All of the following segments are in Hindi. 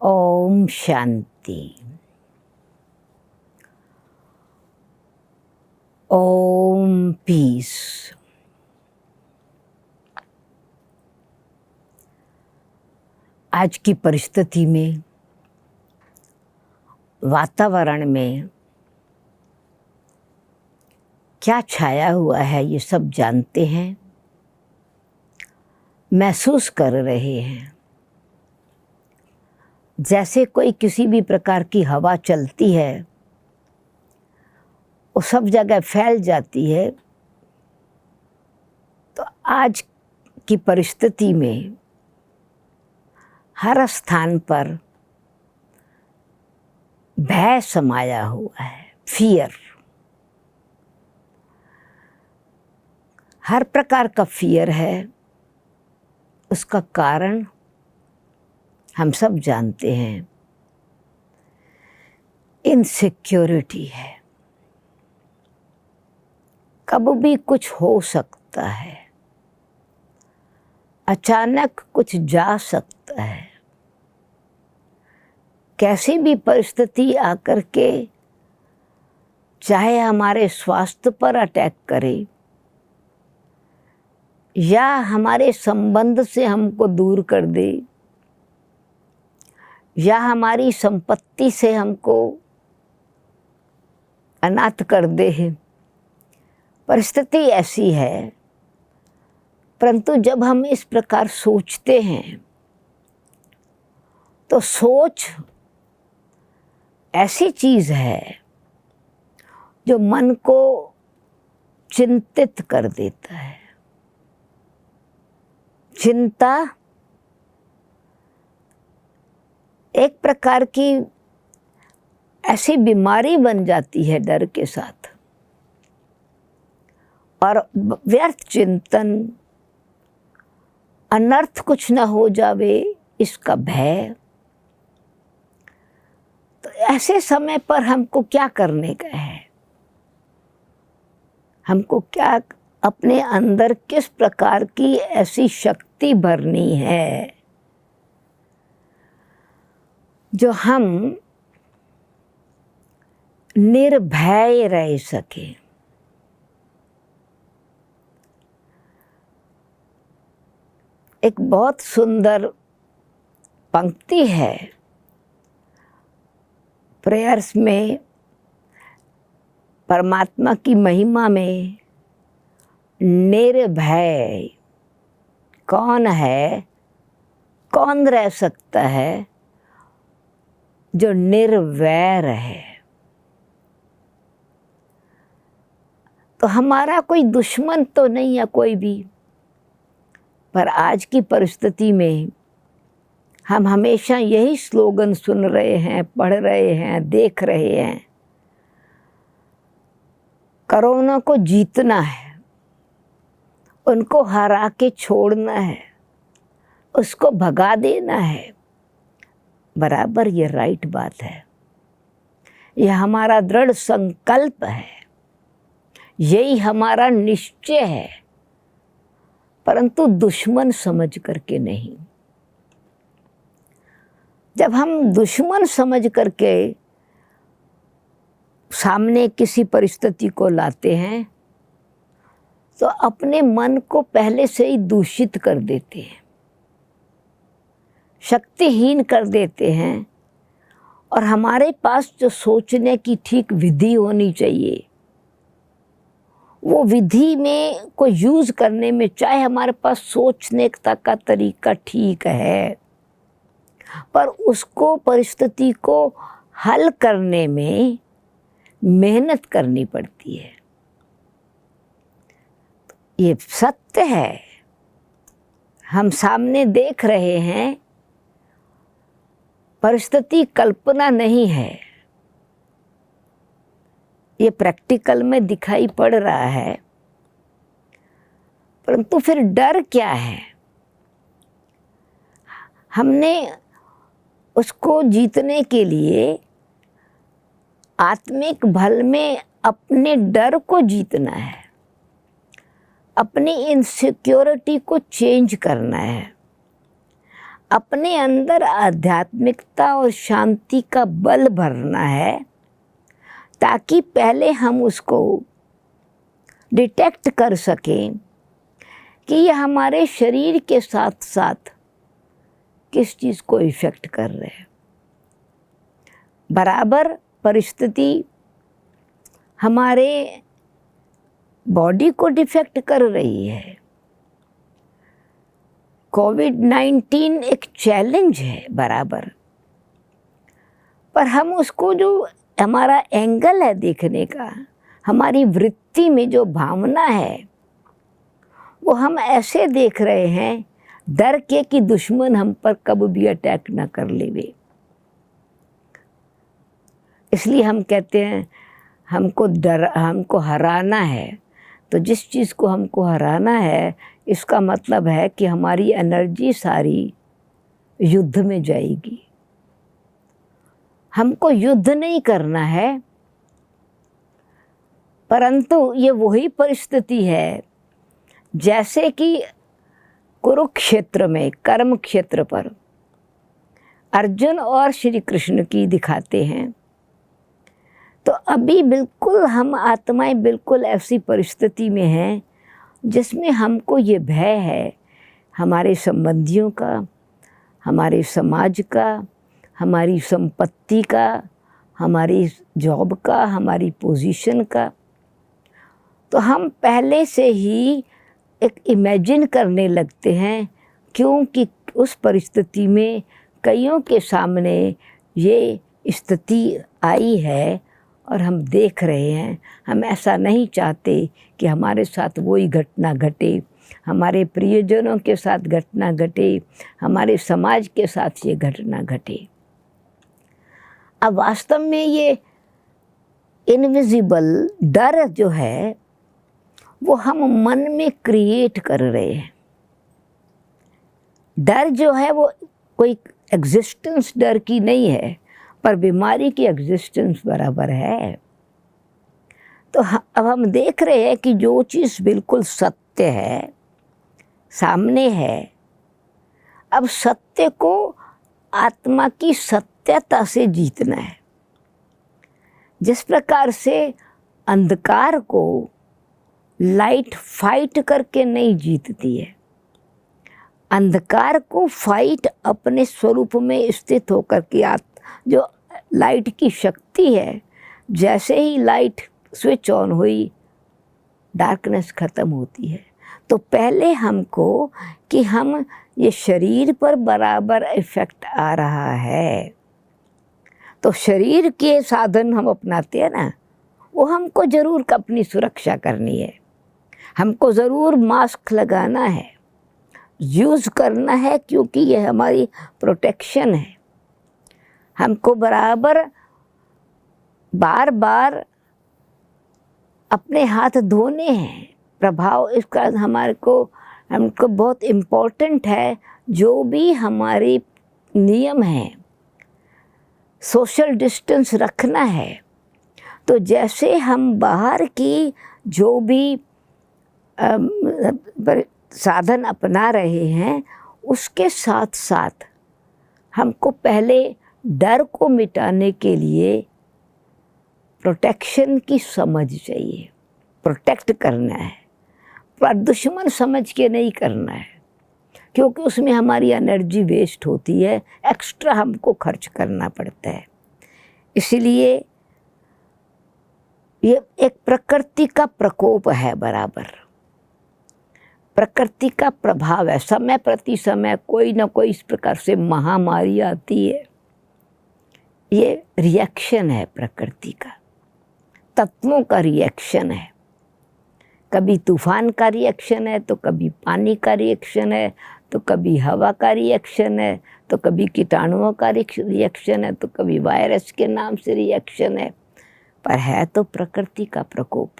ओम शांति। ओम पीस। आज की परिस्थिति में, वातावरण में क्या छाया हुआ है ये सब जानते हैं, महसूस कर रहे हैं। जैसे कोई किसी भी प्रकार की हवा चलती है वो सब जगह फैल जाती है, तो आज की परिस्थिति में हर स्थान पर भय समाया हुआ है, फियर। हर प्रकार का फियर है। उसका कारण हम सब जानते हैं, इनसिक्योरिटी है। कब भी कुछ हो सकता है, अचानक कुछ जा सकता है। कैसी भी परिस्थिति आकर के चाहे हमारे स्वास्थ्य पर अटैक करे या हमारे संबंध से हमको दूर कर दे या हमारी संपत्ति से हमको अनाथ कर दे, परिस्थिति ऐसी है। परंतु जब हम इस प्रकार सोचते हैं तो सोच ऐसी चीज है जो मन को चिंतित कर देता है। चिंता एक प्रकार की ऐसी बीमारी बन जाती है डर के साथ, और व्यर्थ चिंतन, अनर्थ कुछ न हो जावे इसका भय। तो ऐसे समय पर हमको क्या करने का है? हमको क्या अपने अंदर किस प्रकार की ऐसी शक्ति भरनी है जो हम निर्भय रह सके। एक बहुत सुंदर पंक्ति है प्रेयर्स में, परमात्मा की महिमा में, निर्भय कौन है, कौन रह सकता है जो निर्वैर है। तो हमारा कोई दुश्मन तो नहीं है कोई भी, पर आज की परिस्थिति में हम हमेशा यही स्लोगन सुन रहे हैं, पढ़ रहे हैं, देख रहे हैं। कोरोना को जीतना है, उनको हरा के छोड़ना है, उसको भगा देना है। बराबर ये राइट बात है, यह हमारा दृढ़ संकल्प है, यही हमारा निश्चय है, परंतु दुश्मन समझ करके नहीं। जब हम दुश्मन समझ करके सामने किसी परिस्थिति को लाते हैं तो अपने मन को पहले से ही दूषित कर देते हैं, शक्तिहीन कर देते हैं। और हमारे पास जो सोचने की ठीक विधि होनी चाहिए, वो विधि में को यूज करने में, चाहे हमारे पास सोचने का तरीका ठीक है, पर उसको परिस्थिति को हल करने में मेहनत करनी पड़ती है। ये सत्य है, हम सामने देख रहे हैं। परिस्थिति कल्पना नहीं है, ये प्रैक्टिकल में दिखाई पड़ रहा है। परंतु फिर डर क्या है? हमने उसको जीतने के लिए आत्मिक बल में अपने डर को जीतना है, अपनी इनसिक्योरिटी को चेंज करना है, अपने अंदर आध्यात्मिकता और शांति का बल भरना है, ताकि पहले हम उसको डिटेक्ट कर सकें कि ये हमारे शरीर के साथ साथ किस चीज़ को इफ़ेक्ट कर रहे हैं। बराबर परिस्थिति हमारे बॉडी को डिफेक्ट कर रही है। कोविड-19 एक चैलेंज है बराबर, पर हम उसको जो हमारा एंगल है देखने का, हमारी वृत्ति में जो भावना है, वो हम ऐसे देख रहे हैं डर के कि दुश्मन हम पर कब भी अटैक ना कर लेवे। इसलिए हम कहते हैं हमको हराना है। तो जिस चीज़ को हमको हराना है, इसका मतलब है कि हमारी एनर्जी सारी युद्ध में जाएगी। हमको युद्ध नहीं करना है, परंतु ये वही परिस्थिति है जैसे कि कुरुक्षेत्र में, कर्म क्षेत्र पर अर्जुन और श्री कृष्ण की दिखाते हैं। तो अभी बिल्कुल हम आत्माएं बिल्कुल ऐसी परिस्थिति में हैं जिसमें हमको ये भय है हमारे संबंधियों का, हमारे समाज का, हमारी संपत्ति का, हमारी जॉब का, हमारी पोजीशन का। तो हम पहले से ही एक इमेजिन करने लगते हैं, क्योंकि उस परिस्थिति में कईयों के सामने ये स्थिति आई है और हम देख रहे हैं। हम ऐसा नहीं चाहते कि हमारे साथ वही घटना घटे, हमारे प्रियजनों के साथ घटना घटे, हमारे समाज के साथ ये घटना घटे। अब वास्तव में ये इनविजिबल डर जो है वो हम मन में क्रिएट कर रहे हैं। डर जो है वो कोई एग्जिस्टेंस डर की नहीं है, पर बीमारी की एग्जिस्टेंस बराबर है। तो अब हम देख रहे हैं कि जो चीज़ बिल्कुल सत्य है, सामने है, अब सत्य को आत्मा की सत्यता से जीतना है। जिस प्रकार से अंधकार को लाइट फाइट करके नहीं जीतती है, अंधकार को फाइट अपने स्वरूप में स्थित होकर के जो लाइट की शक्ति है, जैसे ही लाइट स्विच ऑन हुई डार्कनेस ख़त्म होती है। तो पहले हमको कि हम ये शरीर पर बराबर इफ़ेक्ट आ रहा है, तो शरीर के साधन हम अपनाते हैं ना, वो हमको ज़रूर अपनी सुरक्षा करनी है। हमको ज़रूर मास्क लगाना है, यूज़ करना है, क्योंकि ये हमारी प्रोटेक्शन है। हमको बराबर बार बार अपने हाथ धोने हैं। प्रभाव इसका हमको बहुत इम्पोर्टेंट है। जो भी हमारे नियम हैं, सोशल डिस्टेंस रखना है। तो जैसे हम बाहर की जो भी साधन अपना रहे हैं, उसके साथ साथ हमको पहले डर को मिटाने के लिए प्रोटेक्शन की समझ चाहिए। प्रोटेक्ट करना है, पर दुश्मन समझ के नहीं करना है, क्योंकि उसमें हमारी एनर्जी वेस्ट होती है, एक्स्ट्रा हमको खर्च करना पड़ता है। इसलिए ये एक प्रकृति का प्रकोप है बराबर, प्रकृति का प्रभाव है। समय प्रति समय कोई ना कोई इस प्रकार से महामारी आती है। ये रिएक्शन है प्रकृति का, तत्वों का रिएक्शन है। कभी तूफान का रिएक्शन है, तो कभी पानी का रिएक्शन है, तो कभी हवा का रिएक्शन है, तो कभी कीटाणुओं का रिएक्शन है, तो कभी वायरस के नाम से रिएक्शन है, पर है तो प्रकृति का प्रकोप।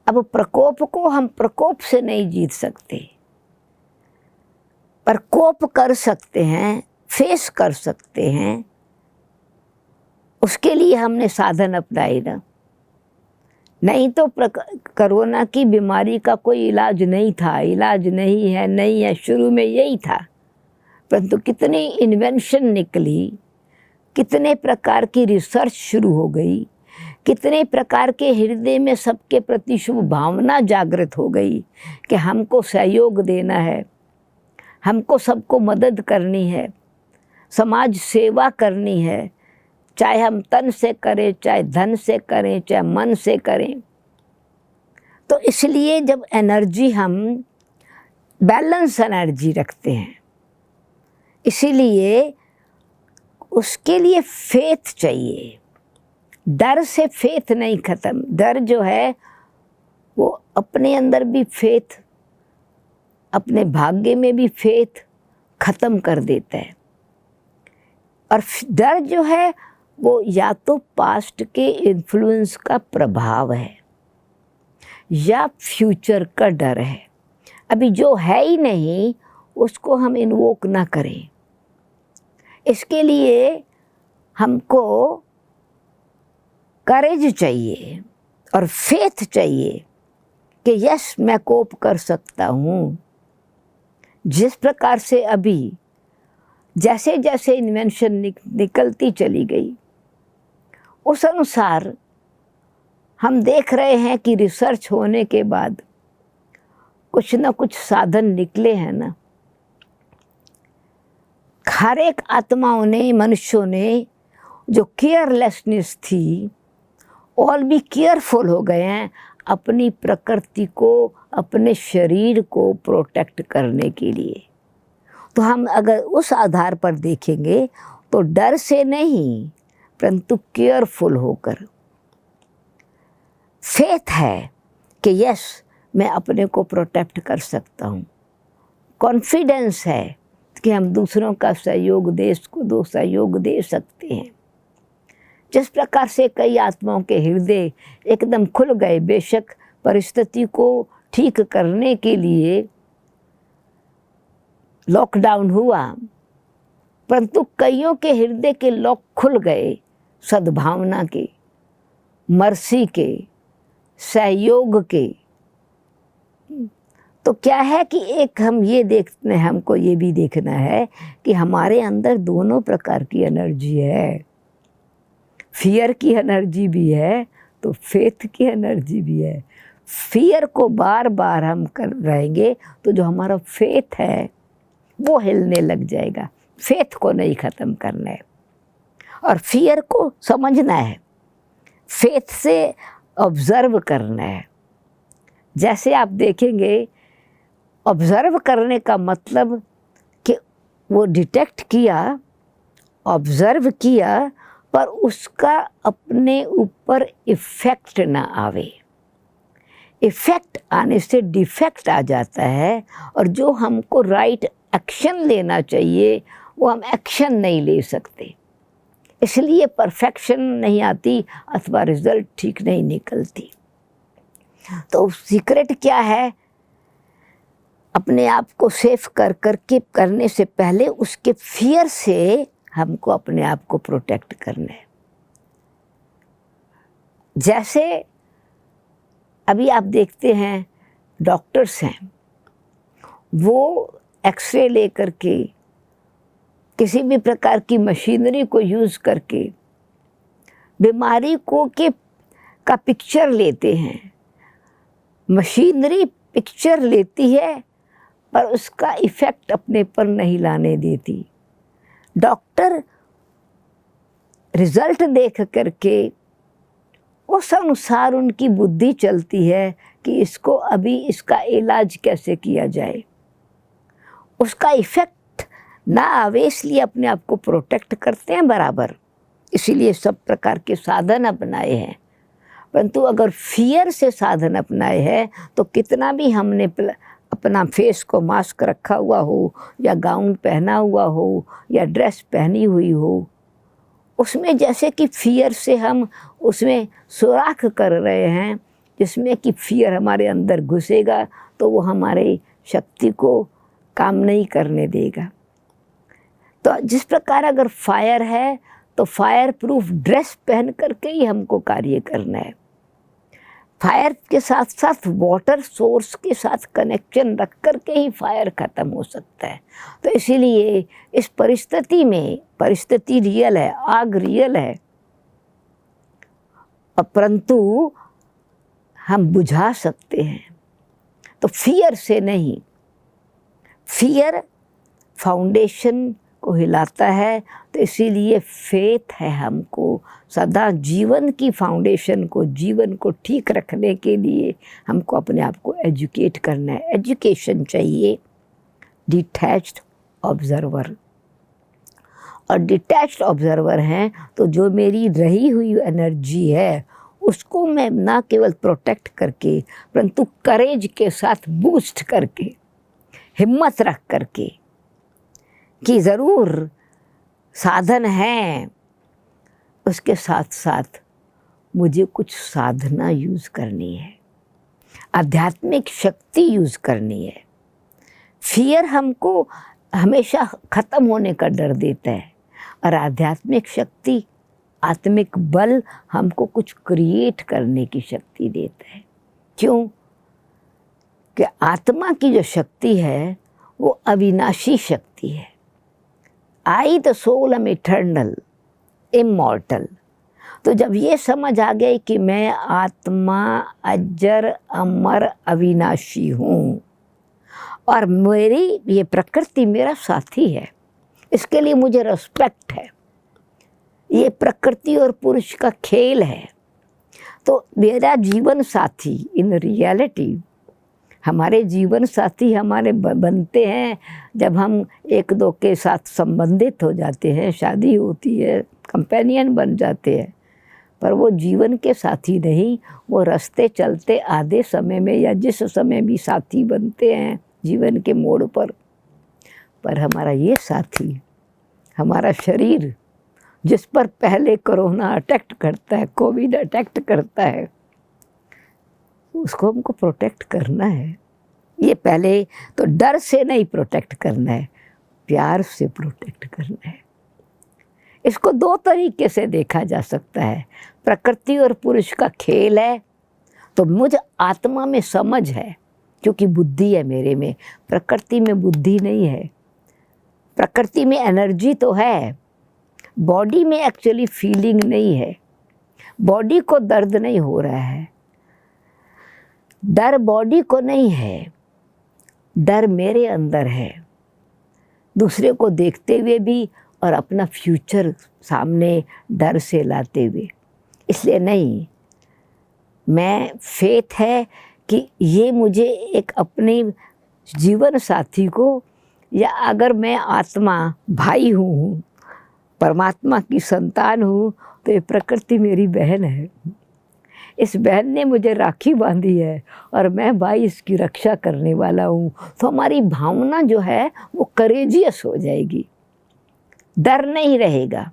अब प्रकोप को हम प्रकोप से नहीं जीत सकते, पर कोप कर सकते हैं, फेस कर सकते हैं। उसके लिए हमने साधन अपनाए ना। नहीं तो कोरोना की बीमारी का कोई इलाज नहीं था, इलाज नहीं है, शुरू में यही था परंतु कितनी इन्वेंशन निकली, कितने प्रकार की रिसर्च शुरू हो गई, कितने प्रकार के हृदय में सबके प्रति शुभ भावना जागृत हो गई कि हमको सहयोग देना है, हमको सबको मदद करनी है, समाज सेवा करनी है, चाहे हम तन से करें, चाहे धन से करें, चाहे मन से करें। तो इसलिए जब एनर्जी हम बैलेंस एनर्जी रखते हैं, इसीलिए उसके लिए फेथ चाहिए। डर से फेथ नहीं खत्म, डर जो है वो अपने अंदर भी फेथ, अपने भाग्य में भी फेथ खत्म कर देता है। और डर जो है वो या तो पास्ट के इन्फ्लुएंस का प्रभाव है या फ्यूचर का डर है। अभी जो है ही नहीं उसको हम इन्वोक ना करें। इसके लिए हमको करेज चाहिए और फेथ चाहिए कि यस मैं कोप कर सकता हूँ। जिस प्रकार से अभी जैसे जैसे इन्वेंशन निकलती चली गई, उस अनुसार हम देख रहे हैं कि रिसर्च होने के बाद कुछ न कुछ साधन निकले हैं ना। हर एक आत्माओं ने, मनुष्यों ने जो केयरलेसनेस थी, और भी केयरफुल हो गए हैं अपनी प्रकृति को, अपने शरीर को प्रोटेक्ट करने के लिए। तो हम अगर उस आधार पर देखेंगे तो डर से नहीं परंतु केयरफुल होकर फेथ है कि यस मैं अपने को प्रोटेक्ट कर सकता हूँ। कॉन्फिडेंस है कि हम दूसरों का सहयोग, देश को दो सहयोग दे सकते हैं। जिस प्रकार से कई आत्माओं के हृदय एकदम खुल गए, बेशक परिस्थिति को ठीक करने के लिए लॉकडाउन हुआ, परंतु कईयों के हृदय के लॉक खुल गए सद्भावना के, मर्सी के, सहयोग के। तो क्या है कि एक हम ये देखते हैं, हमको ये भी देखना है कि हमारे अंदर दोनों प्रकार की एनर्जी है। फियर की एनर्जी भी है तो फेथ की एनर्जी भी है। फियर को बार बार हम कर रहेंगे तो जो हमारा फेथ है वो हिलने लग जाएगा। फेथ को नहीं ख़त्म करना है और फियर को समझना है, फेथ से ऑब्ज़र्व करना है। जैसे आप देखेंगे, ऑब्ज़र्व करने का मतलब कि वो डिटेक्ट किया, ऑब्ज़र्व किया, पर उसका अपने ऊपर इफ़ेक्ट ना आवे। इफ़ेक्ट आने से डिफेक्ट आ जाता है और जो हमको राइट एक्शन लेना चाहिए वो हम एक्शन नहीं ले सकते। इसलिए परफेक्शन नहीं आती अथवा रिज़ल्ट ठीक नहीं निकलती। तो सीक्रेट क्या है? अपने आप को सेफ करके करने से पहले उसके फियर से हमको अपने आप को प्रोटेक्ट करना है। जैसे अभी आप देखते हैं डॉक्टर्स हैं, वो एक्सरे ले करके, किसी भी प्रकार की मशीनरी को यूज़ करके बीमारी को का पिक्चर लेते हैं। मशीनरी पिक्चर लेती है पर उसका इफ़ेक्ट अपने पर नहीं लाने देती। डॉक्टर रिज़ल्ट देख करके उस अनुसार उनकी बुद्धि चलती है कि इसको अभी इसका इलाज कैसे किया जाए, उसका इफ़ेक्ट ना आवे, इसलिए अपने आप को प्रोटेक्ट करते हैं बराबर। इसीलिए सब प्रकार के साधन अपनाए हैं। परंतु अगर फियर से साधन अपनाए हैं तो कितना भी हमने अपना फेस को मास्क रखा हुआ हो या गाउन पहना हुआ हो या ड्रेस पहनी हुई हो, उसमें जैसे कि फियर से हम उसमें सुराख कर रहे हैं, जिसमें कि फियर हमारे अंदर घुसेगा तो वो हमारे शक्ति को काम नहीं करने देगा। तो जिस प्रकार अगर फायर है तो फायर प्रूफ ड्रेस पहन करके ही हमको कार्य करना है। फायर के साथ साथ वाटर सोर्स के साथ कनेक्शन रख कर के ही फायर ख़त्म हो सकता है। तो इसीलिए इस परिस्थिति में, परिस्थिति रियल है, आग रियल है, परंतु हम बुझा सकते हैं। तो फियर से नहीं, फियर फाउंडेशन को हिलाता है। तो इसीलिए फेथ है हमको सदा जीवन की फाउंडेशन को, जीवन को ठीक रखने के लिए हमको अपने आप को एजुकेट करना है। एजुकेशन चाहिए डिटैच्ड ऑब्जर्वर, और डिटैच्ड ऑब्जर्वर हैं तो जो मेरी रही हुई एनर्जी है उसको मैं ना केवल प्रोटेक्ट करके परंतु करेज के साथ बूस्ट करके, हिम्मत रख करके कि ज़रूर साधन है, उसके साथ साथ मुझे कुछ साधना यूज़ करनी है, आध्यात्मिक शक्ति यूज़ करनी है। फियर हमको हमेशा ख़त्म होने का डर देता है और आध्यात्मिक शक्ति, आत्मिक बल हमको कुछ क्रिएट करने की शक्ति देता है। क्यों? कि आत्मा की जो शक्ति है वो अविनाशी शक्ति है। I the soul am eternal immortal. तो जब ये समझ आ गई कि मैं आत्मा अजर अमर अविनाशी हूँ और मेरी ये प्रकृति मेरा साथी है, इसके लिए मुझे रिस्पेक्ट है, ये प्रकृति और पुरुष का खेल है, तो मेरा जीवन साथी इन रियलिटी, हमारे जीवन साथी हमारे बनते हैं जब हम एक दो के साथ संबंधित हो जाते हैं, शादी होती है, कंपेनियन बन जाते हैं, पर वो जीवन के साथी नहीं, वो रास्ते चलते आधे समय में या जिस समय भी साथी बनते हैं जीवन के मोड़ पर हमारा ये साथी, हमारा शरीर जिस पर पहले कोरोना अटैक करता है, कोविड अटैक करता है, उसको हमको प्रोटेक्ट करना है। ये पहले तो डर से नहीं प्रोटेक्ट करना है, प्यार से प्रोटेक्ट करना है। इसको दो तरीके से देखा जा सकता है। प्रकृति और पुरुष का खेल है तो मुझ आत्मा में समझ है, क्योंकि बुद्धि है मेरे में, प्रकृति में बुद्धि नहीं है। प्रकृति में एनर्जी तो है, बॉडी में एक्चुअली फीलिंग नहीं है, बॉडी को दर्द नहीं हो रहा है, डर बॉडी को नहीं है, डर मेरे अंदर है, दूसरे को देखते हुए भी और अपना फ्यूचर सामने डर से लाते हुए। इसलिए नहीं, मैं फेथ है कि ये मुझे एक अपने जीवन साथी को, या अगर मैं आत्मा भाई हूँ, परमात्मा की संतान हूँ, तो ये प्रकृति मेरी बहन है, इस बहन ने मुझे राखी बांधी है और मैं भाई इसकी रक्षा करने वाला हूँ। तो हमारी भावना जो है वो करेजियस हो जाएगी, डर नहीं रहेगा,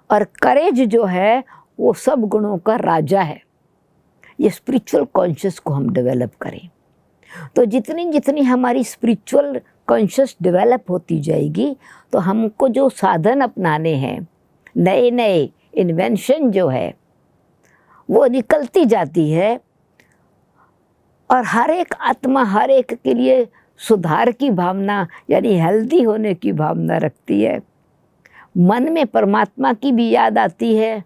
और करेज जो है वो सब गुणों का राजा है। ये स्पिरिचुअल कॉन्शियस को हम डेवलप करें तो जितनी जितनी हमारी स्पिरिचुअल कॉन्शियस डेवलप होती जाएगी तो हमको जो साधन अपनाने हैं, नए नए इन्वेंशन जो है वो निकलती जाती है, और हर एक आत्मा हर एक के लिए सुधार की भावना यानी हेल्दी होने की भावना रखती है। मन में परमात्मा की भी याद आती है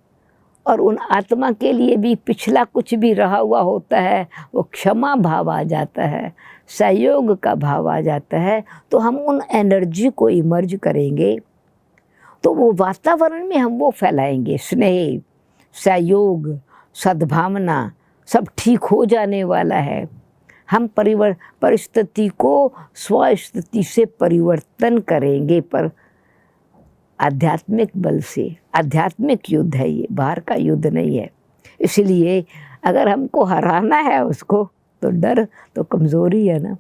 और उन आत्मा के लिए भी पिछला कुछ भी रहा हुआ होता है वो क्षमा भाव आ जाता है, सहयोग का भाव आ जाता है। तो हम उन एनर्जी को इमर्ज करेंगे तो वो वातावरण में हम वो फैलाएंगे, स्नेह, सहयोग, सद्भावना, सब ठीक हो जाने वाला है। हम परिस्थिति को स्वस्थिति से परिवर्तन करेंगे, पर आध्यात्मिक बल से। आध्यात्मिक युद्ध है ये, बाहर का युद्ध नहीं है। इसलिए अगर हमको हराना है उसको, तो डर तो कमज़ोरी है ना,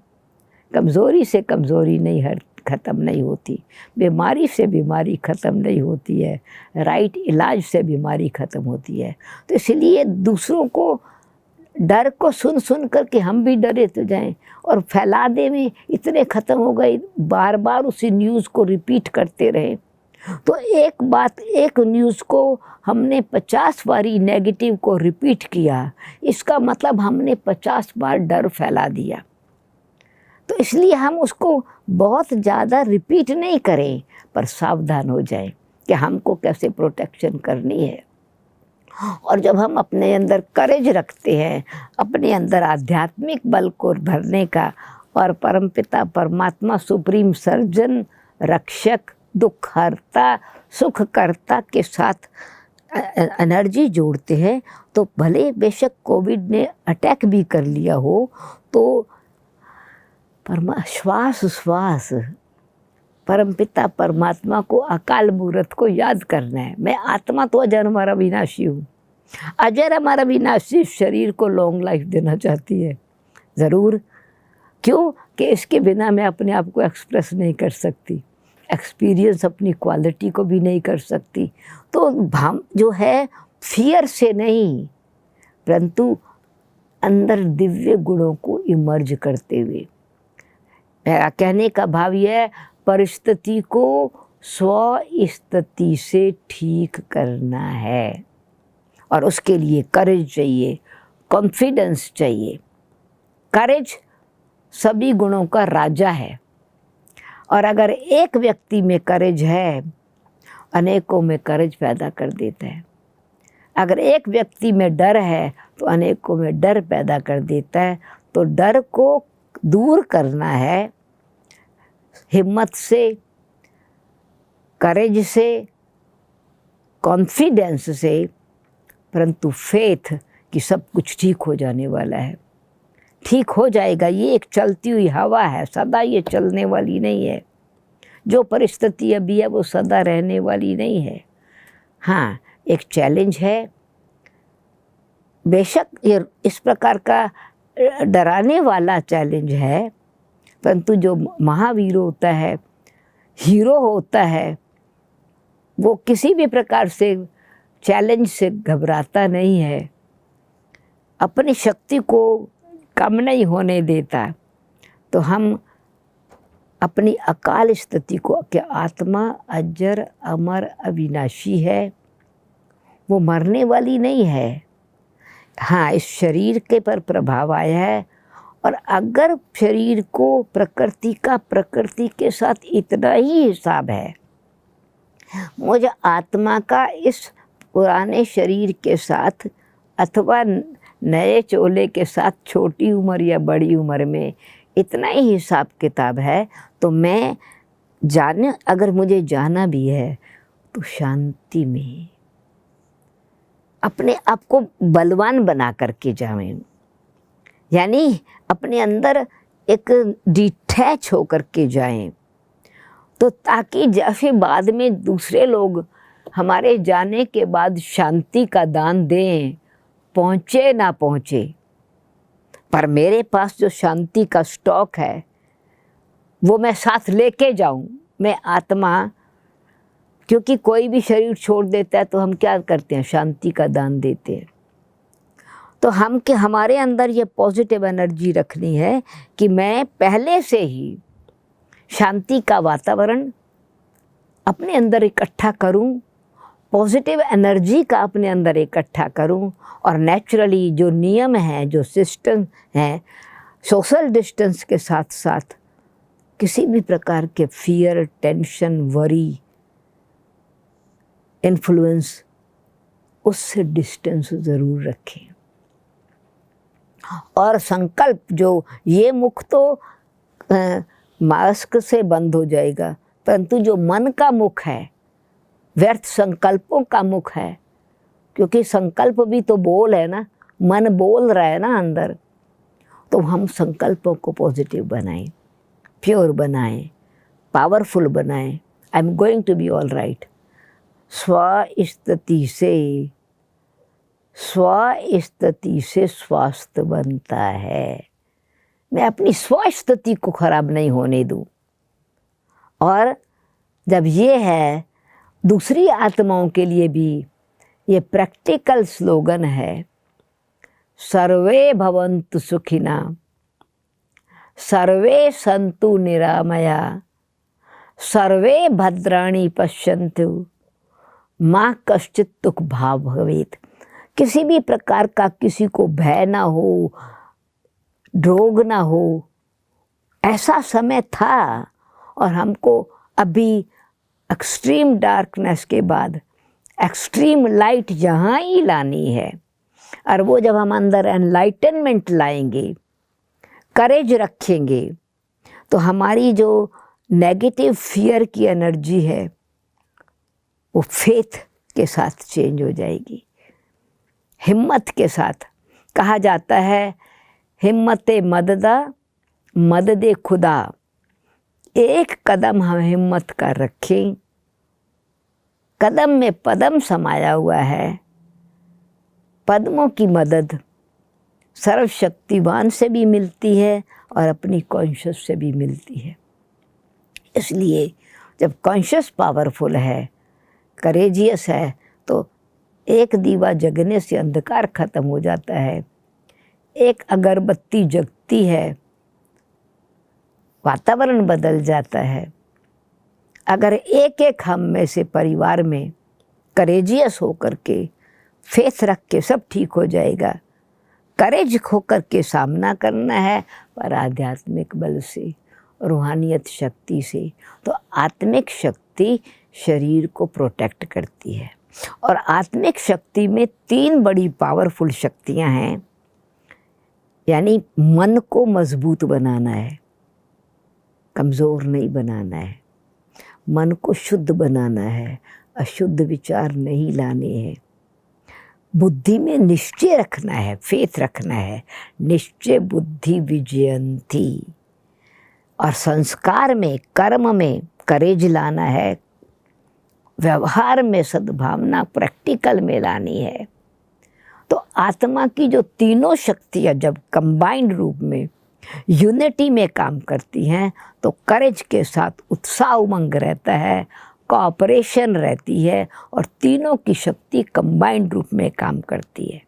कमज़ोरी से कमज़ोरी नहीं ख़त्म नहीं होती, बीमारी से बीमारी ख़त्म नहीं होती है, राइट इलाज से बीमारी ख़त्म होती है। तो इसलिए दूसरों को डर को सुन सुन करके हम भी डरे तो जाएं और फैला दे में इतने ख़त्म हो गए, बार बार उसी न्यूज़ को रिपीट करते रहे तो एक बात, एक न्यूज़ को हमने 50 बारी नेगेटिव को रिपीट किया, इसका मतलब हमने 50 बार डर फैला दिया। तो इसलिए हम उसको बहुत ज़्यादा रिपीट नहीं करें, पर सावधान हो जाएं कि हमको कैसे प्रोटेक्शन करनी है। और जब हम अपने अंदर करेज रखते हैं, अपने अंदर आध्यात्मिक बल को भरने का, और परमपिता परमात्मा सुप्रीम सर्जन रक्षक दुख हरता सुख करता के साथ एनर्जी जोड़ते हैं, तो भले बेशक कोविड ने अटैक भी कर लिया हो, तो श्वास श्वास परमपिता परमात्मा को, अकाल मूर्त को याद करना है। मैं आत्मा तो अजर हमारा विनाशी हूँ, अजर हमारा विनाशी शरीर को लॉन्ग लाइफ देना चाहती है ज़रूर। क्यों कि इसके बिना मैं अपने आप को एक्सप्रेस नहीं कर सकती, एक्सपीरियंस अपनी क्वालिटी को भी नहीं कर सकती। तो हम जो है फियर से नहीं, परंतु अंदर दिव्य गुणों को इमर्ज करते हुए, मेरा कहने का भाव यह है, परिस्थिति को स्व-स्थिति से ठीक करना है, और उसके लिए करेज चाहिए, कॉन्फिडेंस चाहिए। करेज सभी गुणों का राजा है, और अगर एक व्यक्ति में करेज है, अनेकों में करेज पैदा कर देता है। अगर एक व्यक्ति में डर है, तो अनेकों में डर पैदा कर देता है। तो डर को दूर करना है हिम्मत से, करेज से, कॉन्फिडेंस से, परंतु फेथ कि सब कुछ ठीक हो जाने वाला है। ठीक हो जाएगा, ये एक चलती हुई हवा है, सदा ये चलने वाली नहीं है। जो परिस्थिति अभी है वो सदा रहने वाली नहीं है। हाँ, एक चैलेंज है, बेशक ये इस प्रकार का डराने वाला चैलेंज है, परंतु जो महावीर होता है, हीरो होता है, वो किसी भी प्रकार से चैलेंज से घबराता नहीं है, अपनी शक्ति को कम नहीं होने देता। तो हम अपनी अकाल स्थिति को, कि आत्मा अजर अमर अविनाशी है, वो मरने वाली नहीं है। हाँ, इस शरीर के पर प्रभाव आया है, और अगर शरीर को प्रकृति का प्रकृति के साथ इतना ही हिसाब है, मुझे आत्मा का इस पुराने शरीर के साथ अथवा नए चोले के साथ छोटी उम्र या बड़ी उम्र में इतना ही हिसाब किताब है, तो मैं अगर मुझे जाना भी है तो शांति में अपने आप को बलवान बना करके जाएं, यानी अपने अंदर एक डिटैच होकर के जाएं, तो ताकि जैसे बाद में दूसरे लोग हमारे जाने के बाद शांति का दान दें, पहुँचे ना पहुँचे, पर मेरे पास जो शांति का स्टॉक है वो मैं साथ लेके जाऊं। मैं आत्मा, क्योंकि कोई भी शरीर छोड़ देता है तो हम क्या करते हैं, शांति का दान देते हैं। तो हमारे अंदर ये पॉजिटिव एनर्जी रखनी है कि मैं पहले से ही शांति का वातावरण अपने अंदर इकट्ठा करूं, पॉजिटिव एनर्जी का अपने अंदर इकट्ठा करूं, और नेचुरली जो नियम हैं, जो सिस्टम हैं, सोशल डिस्टेंस के साथ साथ किसी भी प्रकार के फियर, टेंशन, वरी, इन्फ्लुएंस, उससे डिस्टेंस ज़रूर रखें। और संकल्प, जो ये मुख तो मास्क से बंद हो जाएगा, परंतु जो मन का मुख है, व्यर्थ संकल्पों का मुख है, क्योंकि संकल्प भी तो बोल है ना, मन बोल रहा है ना अंदर, तो हम संकल्पों को पॉजिटिव बनाएं, प्योर बनाएं, पावरफुल बनाएं। I am going to be all right. स्व-स्थिति से स्वास्थ्य बनता है। मैं अपनी स्व-स्थिति को खराब नहीं होने दूं। और जब ये है, दूसरी आत्माओं के लिए भी ये प्रैक्टिकल स्लोगन है, सर्वे भवन्तु सुखिना, सर्वे सन्तु निरामया, सर्वे भद्राणि पश्यन्तु माँ कश्चित् दुख भाव भवेत्। किसी भी प्रकार का किसी को भय ना हो, रोग ना हो, ऐसा समय था। और हमको अभी एक्सट्रीम डार्कनेस के बाद एक्सट्रीम लाइट यहाँ ही लानी है। और वो जब हम अंदर एनलाइटनमेंट लाएंगे, करेज रखेंगे, तो हमारी जो नेगेटिव फियर की एनर्जी है वो फेथ के साथ चेंज हो जाएगी, हिम्मत के साथ। कहा जाता है हिम्मते मददा मददे खुदा। एक कदम हम हिम्मत का रखें, कदम में पदम समाया हुआ है। पद्मों की मदद सर्वशक्तिवान से भी मिलती है और अपनी कॉन्शियस से भी मिलती है। इसलिए जब कॉन्शियस पावरफुल है, करेजियस है, तो एक दीवा जगने से अंधकार खत्म हो जाता है। एक अगरबत्ती जगती है, वातावरण बदल जाता है। अगर एक एक हम में से परिवार में करेजियस होकर के, फेथ रख के सब ठीक हो जाएगा। करेज होकर के सामना करना है, पर आध्यात्मिक बल से, रूहानियत शक्ति से। तो आत्मिक शक्ति शरीर को प्रोटेक्ट करती है। और आत्मिक शक्ति में 3 बड़ी पावरफुल शक्तियां हैं। यानी मन को मजबूत बनाना है, कमज़ोर नहीं बनाना है। मन को शुद्ध बनाना है, अशुद्ध विचार नहीं लाने हैं। बुद्धि में निश्चय रखना है, फेथ रखना है। निश्चय बुद्धि विजयंती। और संस्कार में, कर्म में करेज लाना है। व्यवहार में सद्भावना प्रैक्टिकल में लानी है। तो आत्मा की जो तीनों शक्तियाँ जब कंबाइंड रूप में यूनिटी में काम करती हैं, तो करेज के साथ उत्साह उमंग रहता है, कोऑपरेशन रहती है, और तीनों की शक्ति कंबाइंड रूप में काम करती है।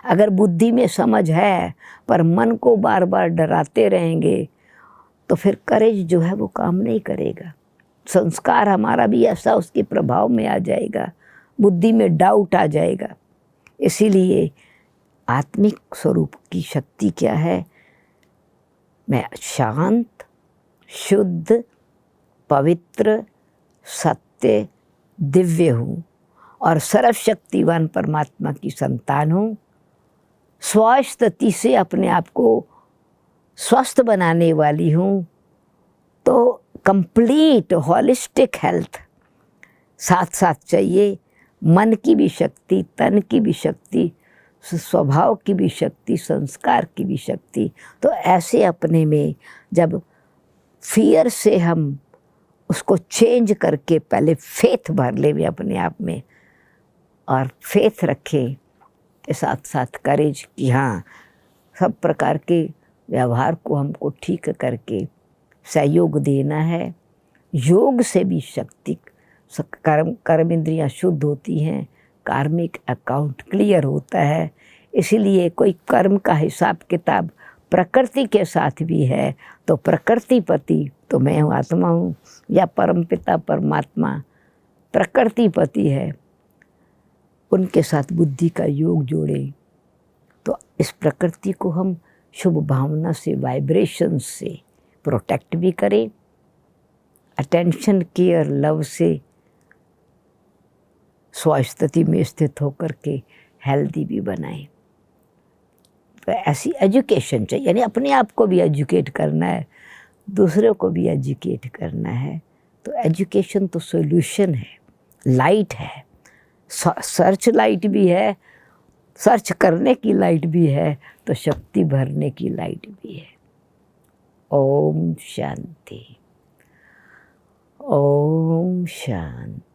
अगर बुद्धि में समझ है पर मन को बार बार डराते रहेंगे, तो फिर करेज जो है वो काम नहीं करेगा। संस्कार हमारा भी ऐसा उसके प्रभाव में आ जाएगा, बुद्धि में डाउट आ जाएगा। इसीलिए आत्मिक स्वरूप की शक्ति क्या है? मैं शांत, शुद्ध, पवित्र, सत्य, दिव्य हूँ और सर्वशक्तिवान परमात्मा की संतान हूँ। स्वस्थिति से अपने आप को स्वस्थ बनाने वाली हूँ। तो कंप्लीट हॉलिस्टिक हेल्थ साथ साथ चाहिए। मन की भी शक्ति, तन की भी शक्ति, स्वभाव की भी शक्ति, संस्कार की भी शक्ति। तो ऐसे अपने में जब फियर से हम उसको चेंज करके पहले फेथ भर ले अपने आप में, और फेथ रखें के साथ साथ करेज कि हाँ, सब प्रकार के व्यवहार को हमको ठीक करके सहयोग देना है। योग से भी शक्ति, कर्म इंद्रियाँ शुद्ध होती हैं, कार्मिक अकाउंट क्लियर होता है। इसीलिए कोई कर्म का हिसाब किताब प्रकृति के साथ भी है, तो प्रकृतिपति तो मैं हूँ, आत्मा हूँ, या परमपिता परमात्मा प्रकृतिपति है, उनके साथ बुद्धि का योग जोड़ें। तो इस प्रकृति को हम शुभ भावना से, वाइब्रेशन से प्रोटेक्ट भी करें, अटेंशन, केयर, लव से स्वस्थिति में स्थित होकर के हेल्दी भी बनाएं। तो ऐसी एजुकेशन चाहिए, यानी अपने आप को भी एजुकेट करना है, दूसरों को भी एजुकेट करना है। तो एजुकेशन तो सॉल्यूशन है, लाइट है, सर्च लाइट भी है, सर्च करने की लाइट भी है, तो शक्ति भरने की लाइट भी है। ओम शांति, ओम शांति।